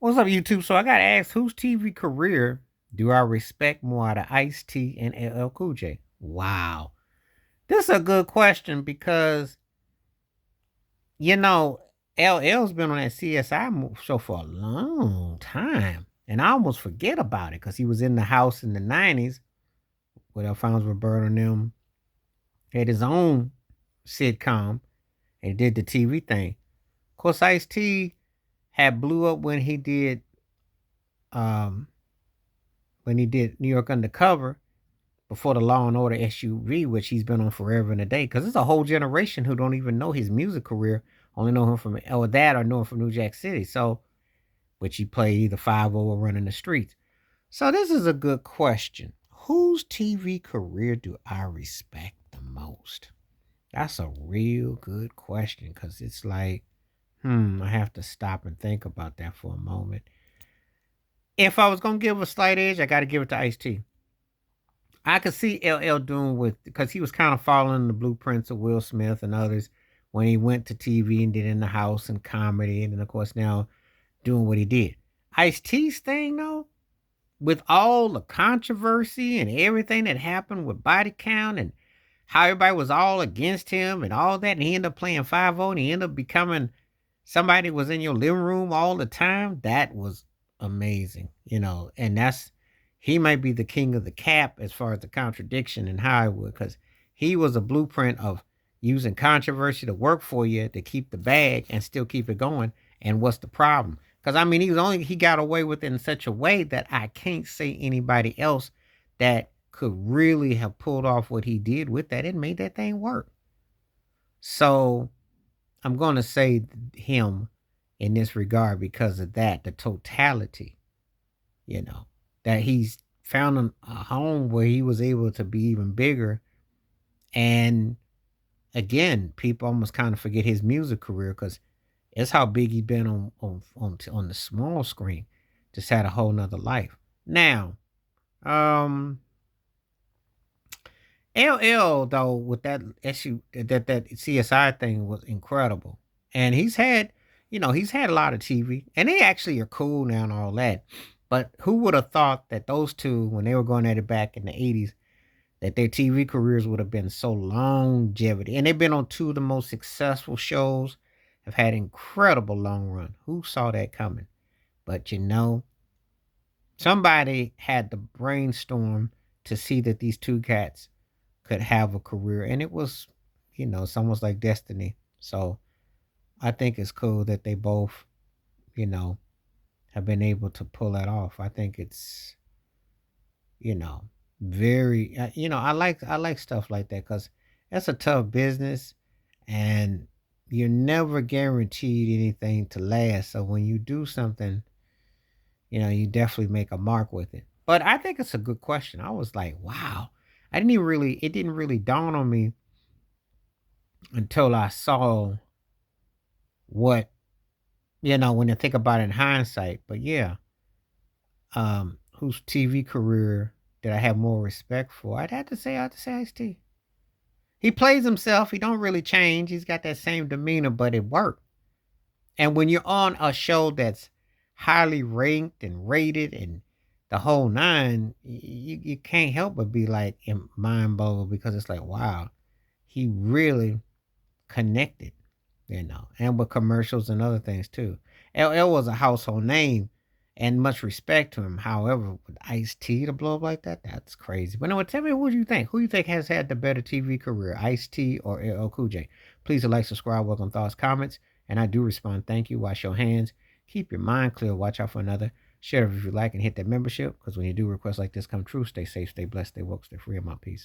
What's up, YouTube? So I got to ask, whose TV career do I respect more out of Ice-T and LL Cool J? Wow. This is a good question because, you know, LL's been on that CSI show for a long time. And I almost forget about it because he was in the house in the 90s with Alfonso Roberto and them. Had his own sitcom and did the TV thing. Of course, Ice-T had blew up um, when he did New York Undercover before the Law and Order SUV, which he's been on forever and a day. Because there's a whole generation who don't even know his music career, only know him from or know him from New Jack City. So, which he played either 5 or running the streets. So this is a good question. Whose TV career do I respect the most? That's a real good question because it's like, I have to stop and think about that for a moment. If I was gonna give a slight edge, I got to give it to Ice-T. I could see LL doing with because he was kind of following the blueprints of Will Smith and others when he went to TV and did In the House and comedy, and then of course now doing what he did. Ice T's thing though, with all the controversy and everything that happened with body count and how everybody was all against him and all that, and he ended up playing 5 and he ended up becoming somebody that was in your living room all the time. That was amazing, and he might be the king of the cap as far as the contradiction in Hollywood because he was a blueprint of using controversy to work for you to keep the bag and still keep it going. And what's the problem? Because I mean, he got away with it in such a way that I can't say anybody else that could really have pulled off what he did with that and made that thing work. So I'm going to say him in this regard because of that, the totality, you know, that he's found a home where he was able to be even bigger. And again, people almost kind of forget his music career because it's how big he's been on the small screen. Just had a whole nother life. Now, LL though with that issue that CSI thing was incredible, and he's had a lot of TV, and they actually are cool now and all that. But who would have thought that those two, when they were going at it back in the '80s, that their TV careers would have been so longevity, and they've been on two of the most successful shows, have had incredible long run. Who saw that coming? But somebody had to brainstorm to see that these two cats could have a career, and it was, it's almost like destiny. So I think it's cool that they both, you know, have been able to pull that off. I think it's, you know, very, I like stuff like that because that's a tough business, and you're never guaranteed anything to last. So when you do something, you definitely make a mark with it. But I think it's a good question. I was like, wow. It didn't really dawn on me until I saw what, when I think about it in hindsight. But yeah, whose TV career did I have more respect for? I'd have to say Ice-T. He plays himself. He don't really change. He's got that same demeanor, but it worked. And when you're on a show that's highly ranked and rated and the whole nine, you can't help but be like mind boggled because it's like, wow, he really connected, and with commercials and other things too. LL was a household name and much respect to him. However, with Ice-T to blow up like that, that's crazy. But no, tell me what do you think? Who do you think has had the better TV career, Ice-T or LL Cool J? Please like, subscribe, welcome thoughts, comments, and I do respond. Thank you. Wash your hands. Keep your mind clear. Watch out for another. Share if you like and hit that membership because when you do requests like this come true, stay safe, stay blessed, stay woke, stay free. I'm out. Peace.